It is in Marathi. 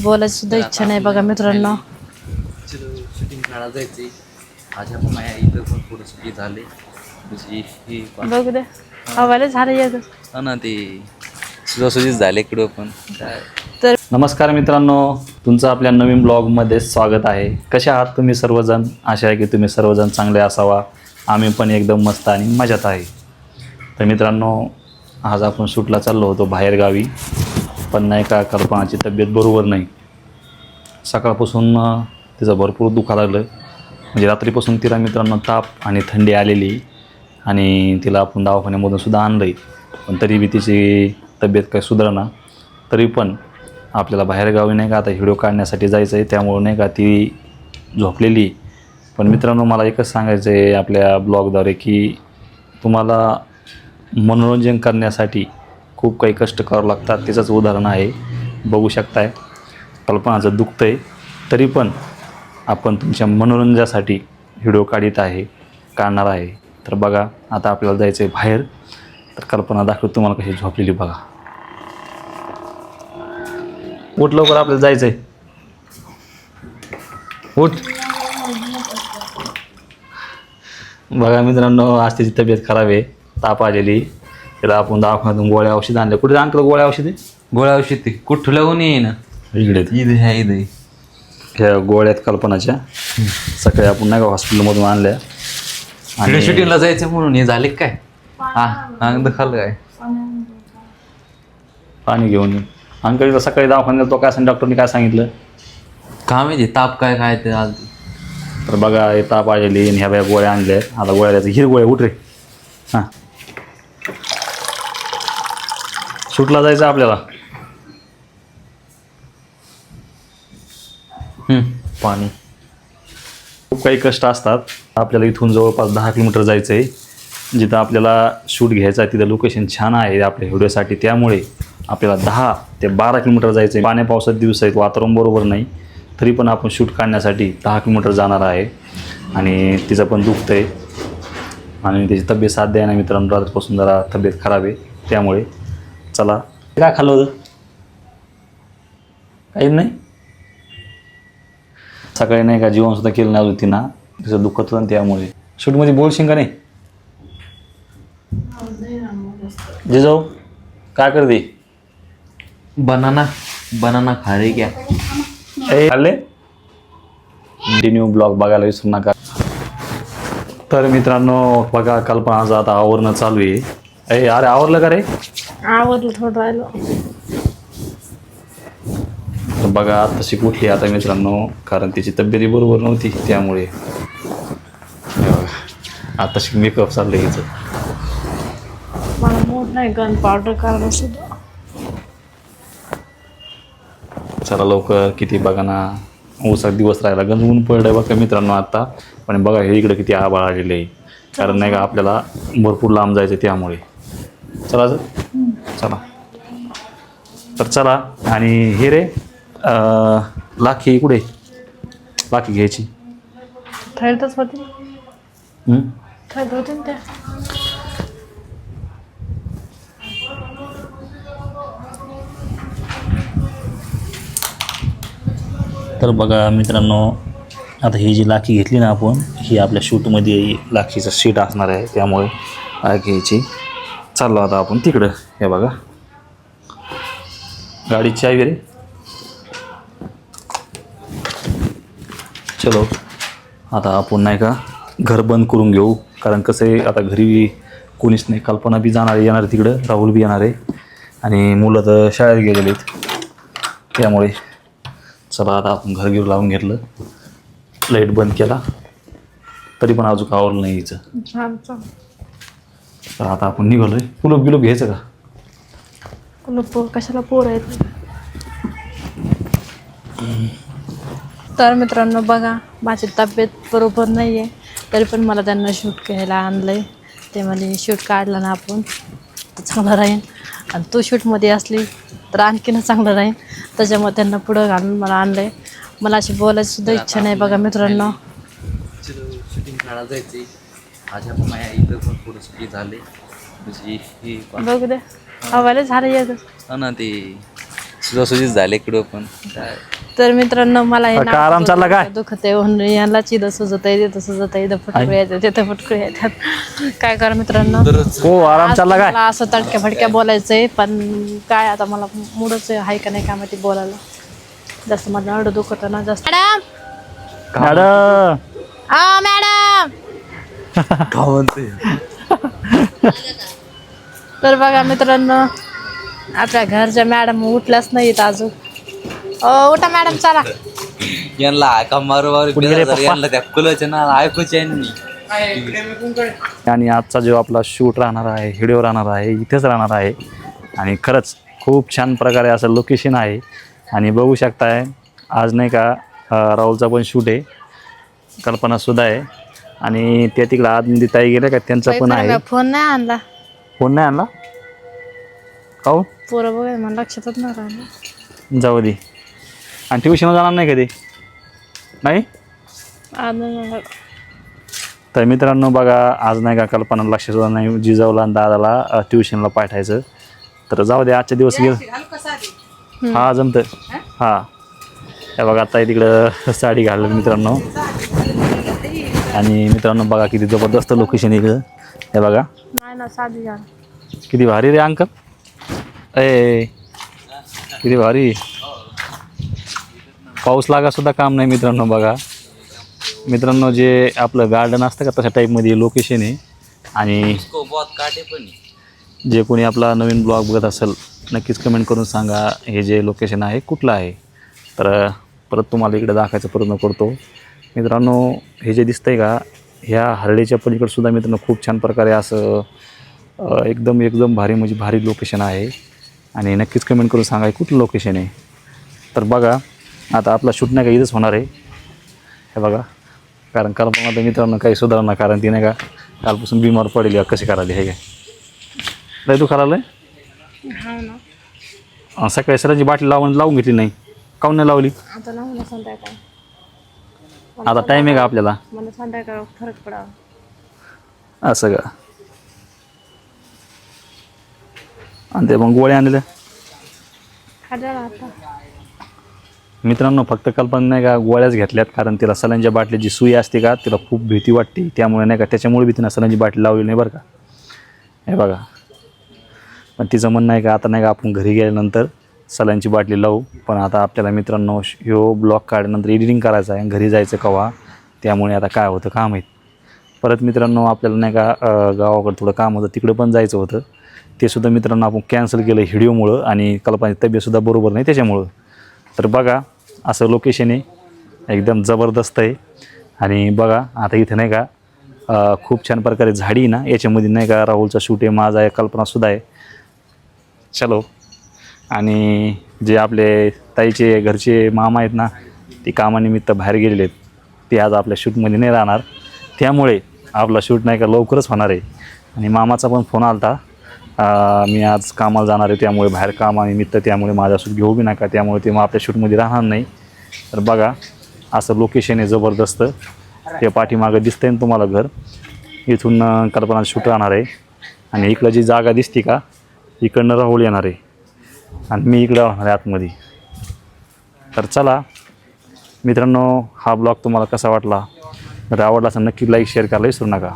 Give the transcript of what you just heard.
बोलायची सुद्धा इच्छा नाही बघा मित्रांनो. शूटिंग काढायला जायचे. आज आपण माझ्या इथं पण थोडंसं झाले बघू दे हवाले झालं येत ना ते सुजासुजीच झाले इकडं पण तर. नमस्कार मित्रांनो, तुमचं आपल्या नवीन ब्लॉगमध्ये स्वागत आहे. कसे आहात तुम्ही सर्वजण? आशा आहे की तुम्ही सर्वजण चांगले असावा. आम्ही पण एकदम मस्त आणि मजेत आहे. तर मित्रांनो, आज आपण शूटला चाललो होतो बाहेरगावी, पण नाही का कल्पनाची तब्येत बरोबर नाही. सकाळपासून तिचं भरपूर दुखा लागलं. म्हणजे रात्रीपासून तिला मित्रांनो ताप आणि थंडी आलेली आणि तिला आपण दवाखान्यामधून सुद्धा आणलं आहे, पण तरी बी तिची तब्येत काही सुधारणा. तरी पण आपल्याला बाहेरगावी नाही का आता व्हिडिओ काढण्यासाठी जायचं आहे, त्यामुळं नाही का ती झोपलेली. पण मित्रांनो, मला एकच सांगायचं आहे आपल्या ब्लॉगद्वारे की तुम्हाला मनोरंजन करण्यासाठी खूप काही कष्ट करावं लागतात. त्याचंच उदाहरण आहे. बघू शकताय कल्पनाचं दुखतं आहे, तरी पण आपण तुमच्या मनोरंजनासाठी व्हिडिओ काढणार आहे. तर बघा, आता आपल्याला जायचं आहे बाहेर. तर कल्पना दाखवतो तुम्हाला कशी झोपलेली बघा. उठ लवकर, आपल्याला जायचं आहे. उठ. बघा मित्रांनो, आज तिची तब्येत खराब आहे, ताप आलेली. त्याला आपण दवाखान्यातून गोळ्या औषध आणले. कुठे आणलं गोळ्या औषधे? गोळ्या औषध कुठं लागून ये ना इकडे ईद ह्या ईद ह्या गोळ्यात कल्पनाच्या सकाळी आपण नाही का हॉस्पिटलमधून आणल्या. आणि शूटिंगला जायचं म्हणून हे झाले काय? हा अंग खाल्लं काय? पाणी घेऊन ये. अंकल सकाळी दवाखान्यात तो काय सांग, डॉक्टरने काय सांगितलं? का माहिती ताप काय काय ते आज. तर बघा, हे ताप आलेली आणि ह्या बाया गोळ्या आणल्या. आता गोळ्या द्यायचं. हिर गोळ्या उठ रे. हां, शूटला जायचं आपल्याला. पाणी खूप काही कष्ट असतात. आपल्याला इथून जवळपास 10 किलोमीटर जायचं आहे. जिथं आपल्याला शूट घ्यायचं आहे तिथं लोकेशन छान आहे आपल्या व्हिडिओसाठी, त्यामुळे आपल्याला 10 ते 12 किलोमीटर जायचं आहे. पाण्या पावसात दिवस आहेत, वातावरण बरोबर नाही, तरी पण आपण शूट काढण्यासाठी 10 किलोमीटर जाणार आहे. आणि तिचं पण दुखतं आहे आणि त्याची तब्येत साथ द्या ना मित्रांनो. रात्रीपासून जरा तब्येत खराब आहे, त्यामुळे चला. काय खाल्लं होतं? काहीच नाही. सकाळी नाही का जेवणसुद्धा केलं नाही होती ना, तिचं दुखत होतं, त्यामुळे. शूटमध्ये बोलशील का नाही? जे जाऊ काय करते? बनाना खा रे क्या? खाल्ले. कंटिन्यू ब्लॉग बघायला विसरू नका. तर मित्रांनो बघा, कल्पनाचं आता आवरणं चालू आहे. अरे आवरलं का रे? आवडलं थोडं राहिलं. तर बघा तशी कुठली आता मित्रांनो, कारण तिची तब्येती बरोबर नव्हती, त्यामुळे आताशी मेकअप चाललं हिचं. मला मूड नाही गन पावडर करायला सुद्धा. चला लवकर, किती बघा ना, ऊसात दिवस राहिला. गंज ऊन पडलं बघा मित्रांनो आता. पण बघा हे इकडं किती आभाळ आलेलं आहे, कारण नाही का आपल्याला भरपूर लांब जायचं, त्यामुळे. चला चला तर चला. आणि हे रे लाखी कुठे? लाखी घ्यायची. थैरतच होती. थैरत होती ना त्या. तर बघा मित्रांनो, आता ही जी लाखी घेतली ना आपण, ही आपल्या शूटमध्ये लाखीचं शीट असणार आहे, त्यामुळे घ्यायची. चाललो आता आपण तिकडं. हे बघा गाडीची चावी रे. चलो आता आपण नाही का घर बंद करून घेऊ, कारण कसं आहे आता घरी कोणीच नाही. कल्पना बी येणार तिकडं, राहुल बी येणार आहे आणि मुलं तर शाळेत गेलेले आहेत, त्यामुळे चला आता आपण घर घेऊन लावून घेतलं. लाईट बंद केला, तरी पण अजून आवरलं नाही हिचं. तर आता आपण निघालो आहे. कुलूप घ्यायचं का? कुलूप कशाला पोर आहेत. तर मित्रांनो बघा, माझी तब्येत बरोबर नाही आहे, तरी पण मला त्यांना शूट घ्यायला आणलं आहे. ते म्हणजे शूट काढलं ना आपण तर चांगलं राहील, आणि तू शूटमध्ये असली तर आणखीनच चांगलं राहील. त्याच्यामुळे त्यांना पुढं घालून मला आणलं आहे. मला अशी बोलायची सुद्धा इच्छा नाही बघा मित्रांनो. शूटिंग काढायला जायचे. आज आपण माझ्या इथं पण थोडंसं झाले. बघू दे हवाले झालं येत ना ते सुजासुजीच झाले इकडं पण काय. तर मित्रांनो मला हे का आराम चालला काय? दुखत आहे म्हणून यांना चिद सुजत आहे तिथं सुजत आहे इथं फटके येतात तिथं फटके येतात काय करा मित्रांनो. हो आराम आज चालला काय? मला असं तडक्या फटक्या बोलायचंय पण काय आता मला मूडच आहे का नाही काय माहिती बोलायला. जास्त माझं नड दुखत ना जास्त. मॅडम मॅडम का म्हणते तर बघा मित्रांनो आपल्या घरच्या मॅडम उठल्याच नाहीत अजून. उठा मॅडम चला. यांना का मारू कुणी गेले पप्पा? यांना त्या कुलाच्या ना ऐकूच यांनी. आणि आजचा जो आपला शूट राहणार आहे व्हिडिओ राहणार आहे इथेच राहणार आहे आणि खरंच खूप छान प्रकारे असं लोकेशन आहे. आणि बघू शकताय आज नाही का राहुलचा पण शूट आहे, कल्पनासुद्धा आहे आणि त्या तिकडं आतमध्ये ताई गेल्या का त्यांचा पण आहे. फोन नाही आणला. फोन नाही आणला का हो? पोरं बघा मला लक्षातच नाही राहिलं. जाऊ दे. आणि ट्युशनला जाणार नाही कधी नाही. तर मित्रांनो बघा आज नाही का कल्पना लक्षात नाही जिजाऊला आणि दादाला ट्युशनला पाठवायचं. तर जाऊ दे आजच्या दिवस गेलं. हा जमतं. हा हे बघा आता तिकडं साडी घाललं मित्रांनो. आणि मित्रांनो बघा किती जबरदस्त लोकेशन इकडं. हे बघा नाही ना साधी घाल. किती भारी रे अंकल. ए किती भारी. पाऊस लागा सुद्धा काम नाही मित्रांनो. बघा मित्रांनो जे आपलं गार्डन असतं का तशा टाईपमध्ये लोकेशन आहे. आणि काटे पण जे कोणी आपला नवीन ब्लॉग बघत असेल नक्कीच कमेंट करून सांगा हे जे लोकेशन आहे कुठलं आहे. तर परत तुम्हाला इकडे दाखवायचा प्रयत्न करतो मित्रांनो. हे जे दिसतंय का ह्या हरळीच्या पलीकडे सुद्धा मित्रांनो खूप छान प्रकारे असं एकदम भारी म्हणजे भारी लोकेशन आहे. आणि नक्कीच कमेंट करून सांगा कुठलं लोकेशन आहे. तर बघा आता आपला शूट नाही का इथंच होणार आहे. हे बघा कारण कल्पना तर मित्रांनो काही सुधारणा कारण ती नाही का कालपासून बिमार पडेल कशी करायला हे काय लय तू करायला सकाळी सरांची बाटली लावून घेतली नाही. काऊन नाही लावली? आता ना मला संध्याकाळ. आता टाईम आहे का आपल्याला? मला संध्याकाळ फरक पडावा. असं का? आणि ते मग गोळ्या आणलेल्या खाजा आता मित्रांनो फक्त कल्पना नाही का गोळ्याच घेतल्यात कारण तिला सलांच्या बाटलीची सुई असते का तिला खूप भीती वाटते त्यामुळे नाही का त्याच्यामुळे भीतीनं सलांची बाटली लावली नाही बरं का. हे बघा पण तिचं म्हणणं आहे का आता नाही का आपण घरी गेल्यानंतर सलांची बाटली लावू. पण आता आपल्याला मित्रांनो ह्यो ब्लॉग काढल्यानंतर एडिटिंग करायचं आहे घरी जायचं कवा त्यामुळे आता काय होतं काम माहीत. परत मित्रांनो आपल्याला नाही का गावाकडं थोडं काम होतं तिकडं पण जायचं होतं ते सुद्धा मित्रांनो आपण कॅन्सल केलं व्हिडिओमुळं आणि कल्पनाची तब्येतसुद्धा बरोबर नाही त्याच्यामुळं. तर बघा असं लोकेशन आहे एकदम जबरदस्त आहे. आणि बघा आता इथे नाही का खूप छान प्रकारे झाडी ना याच्यामध्ये नाही का राहुलचा शूट आहे माझा आहे कल्पनासुद्धा आहे. चलो आणि जे आपले ताईचे घरचे मामा आहेत ना ते कामानिमित्त बाहेर गेलेले आहेत ते आज आपल्या शूटमध्ये नाही राहणार त्यामुळे आपला शूट नाही का लवकरच होणार आहे. आणि मामाचा पण फोन आला होता मी आज कामाला जाणार आहे त्यामुळे बाहेर कामानिमित्त त्यामुळे माझा शूट घेऊ बी नका त्यामुळे ते मग आपल्या शूटमध्ये राहणार नाही. तर बघा असं लोकेशन आहे जबरदस्त. ते पाठीमागं दिसतंय ना तुम्हाला घर इथून कल्पना शूट राहणार आहे. आणि इकडं जी जागा दिसते का इकडनं राहुल येणार आहे आणि मी इकडं राहणार आहे आतमध्ये. तर चला मित्रांनो हा ब्लॉग तुम्हाला कसा वाटला जर आवडला असेल नक्की लाईक शेअर करायला विसरू नका.